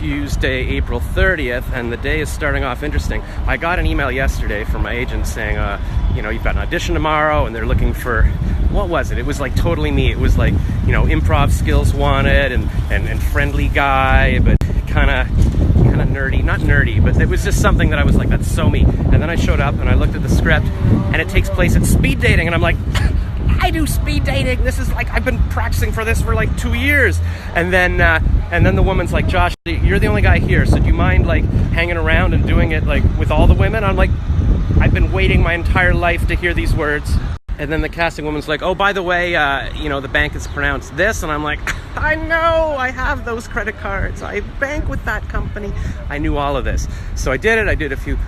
Tuesday, April 30th, and the day is starting off interesting. I got an email yesterday from my agent saying, you've got an audition tomorrow, and they're looking for, what was it? It was like totally me. It was like, improv skills wanted, and friendly guy, but kind of nerdy. Not nerdy, but it was just something that I was like, that's so me. And then I showed up, and I looked at the script, and it takes place at speed dating, and I'm like, I do speed dating. This is like, I've been practicing for this for like 2 years. And then the woman's like, Josh, you're the only guy here, so do you mind like hanging around and doing it like with all the women? I'm like, I've been waiting my entire life to hear these words. And then the casting woman's like, oh, by the way, the bank is pronounced this. And I'm like, I know, I have those credit cards. I bank with that company. I knew all of this. So I did it. I did a few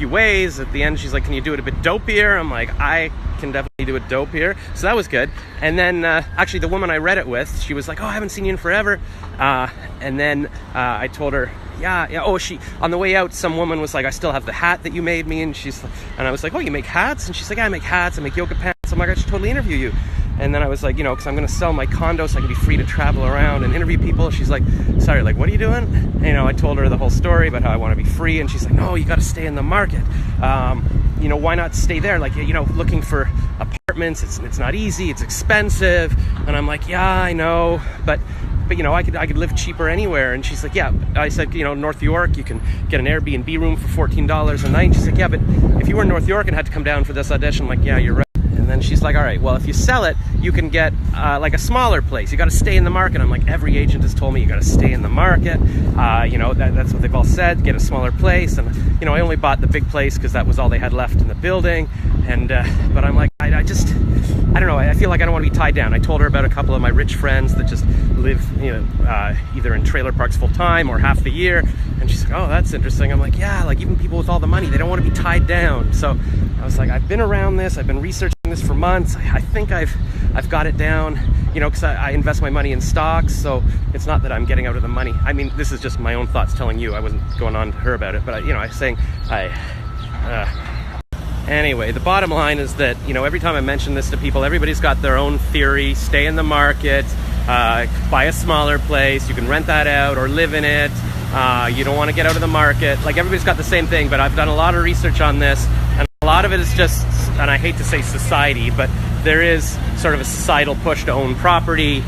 ways. At the end, she's like, can you do it a bit dopier? I'm like, I can definitely do it dopier. So that was good. And then actually the woman I read it with, she was like, oh, I haven't seen you in forever. And then I told her, on the way out, some woman was like, I still have the hat that you made me. And I was like, oh, you make hats? And she's like, yeah, I make hats. I make yoga pants. I'm like, I should totally interview you. And then I was like, because I'm going to sell my condo so I can be free to travel around and interview people. She's like, sorry, like, what are you doing? I told her the whole story about how I want to be free. And she's like, no, you got to stay in the market. Why not stay there? Like, looking for apartments. It's not easy. It's expensive. And I'm like, yeah, I know. But I could live cheaper anywhere. And she's like, yeah. I said, North York, you can get an Airbnb room for $14 a night. And she's like, yeah, but if you were in North York and had to come down for this audition, I'm like, yeah, you're right. And then she's like, all right, well, if you sell it, you can get like a smaller place. You got to stay in the market. I'm like, every agent has told me you got to stay in the market. That's what they've all said, get a smaller place. And, I only bought the big place because that was all they had left in the building. And, but I'm like, I don't know. I feel like I don't want to be tied down. I told her about a couple of my rich friends that just live, either in trailer parks full time or half the year. And she's like, oh, that's interesting. I'm like, yeah, like even people with all the money, they don't want to be tied down. So I was like, I've been around this. I've been researching this for months. I think I've got it down, because I invest my money in stocks. So it's not that I'm getting out of the money. I mean, this is just my own thoughts telling you. I wasn't going on to her about it, but I was saying, anyway, the bottom line is that, every time I mention this to people, everybody's got their own theory. Stay in the market, buy a smaller place, you can rent that out or live in it. You don't want to get out of the market. Like, everybody's got the same thing, but I've done a lot of research on this, and a lot of it is just, and I hate to say society, but there is sort of a societal push to own property,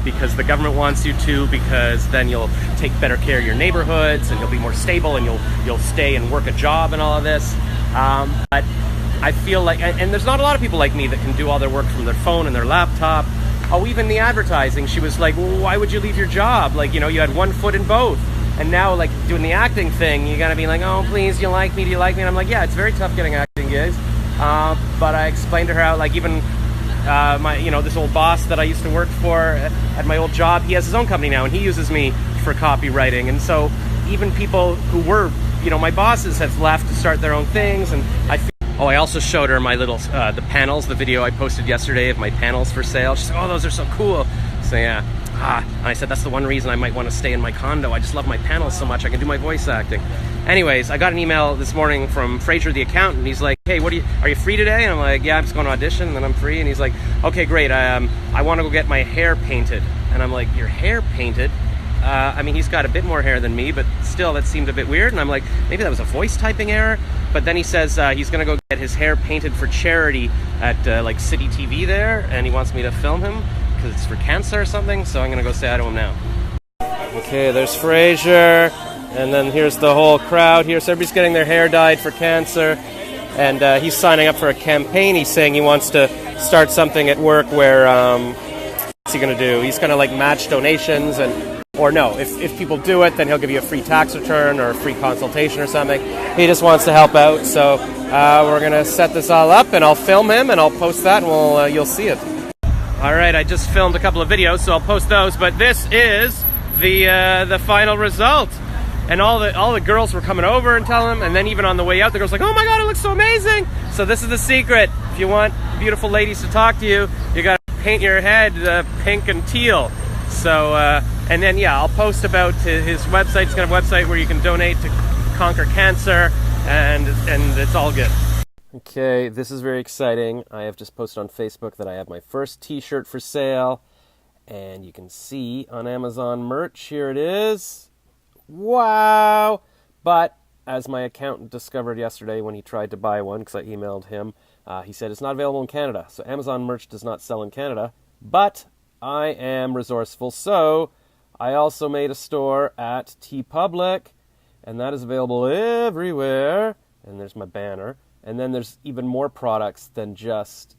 because the government wants you to, because then you'll take better care of your neighborhoods and you'll be more stable and you'll stay and work a job and all of this. But I feel like, and there's not a lot of people like me that can do all their work from their phone and their laptop. Oh, even the advertising, she was like, well, why would you leave your job? Like, you had one foot in both. And now, like, doing the acting thing, you gotta be like, oh, please, do you like me? Do you like me? And I'm like, yeah, it's very tough getting acting gigs. But I explained to her how, like, even this old boss that I used to work for at my old job, he has his own company now, and he uses me for copywriting. And so even people who were, my bosses have left to start their own things. And I also showed her my little, the panels, the video I posted yesterday of my panels for sale. She's like, oh, those are so cool. So yeah. And I said, that's the one reason I might want to stay in my condo. I just love my panels so much. I can do my voice acting. Anyways, I got an email this morning from Fraser, the accountant. He's like, hey, are you free today? And I'm like, yeah, I'm just going to audition, and then I'm free. And he's like, okay, great. I want to go get my hair painted. And I'm like, your hair painted? He's got a bit more hair than me, but still, that seemed a bit weird. And I'm like, maybe that was a voice typing error. But then he says he's going to go get his hair painted for charity at City TV there, and he wants me to film him because it's for cancer or something. So I'm going to go say hi to him now. Okay, there's Fraser, and then here's the whole crowd here. So everybody's getting their hair dyed for cancer, and he's signing up for a campaign. He's saying he wants to start something at work where, what's he going to do? He's going to match donations or no, if people do it, then he'll give you a free tax return or a free consultation or something. He just wants to help out. So we're going to set this all up, and I'll film him, and I'll post that, and you'll see it. All right, I just filmed a couple of videos, so I'll post those. But this is the final result. And all the girls were coming over and telling him, and then even on the way out, the girls were like, oh my God, it looks so amazing. So this is the secret. If you want beautiful ladies to talk to you, you got to paint your head pink and teal. So, and then, yeah, I'll post about his website. He's got a website where you can donate to conquer cancer, and it's all good. Okay, this is very exciting. I have just posted on Facebook that I have my first t-shirt for sale, and you can see on Amazon merch, here it is. Wow! But as my accountant discovered yesterday when he tried to buy one, because I emailed him, he said it's not available in Canada. So Amazon merch does not sell in Canada. But I am resourceful, so I also made a store at TeePublic, and that is available everywhere. And there's my banner. And then there's even more products than just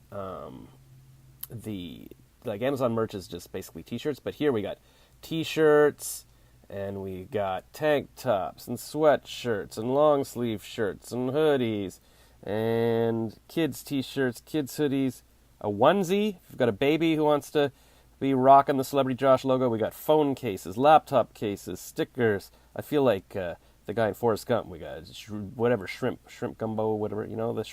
like Amazon merch is just basically t-shirts, but here we got t-shirts, and we got tank tops and sweatshirts and long sleeve shirts and hoodies and kids t-shirts, kids hoodies, a onesie. If you've got a baby who wants to be rocking the Celebrity Josh logo, we got phone cases, laptop cases, stickers. I feel like the guy in Forrest Gump. We got whatever shrimp gumbo, whatever, the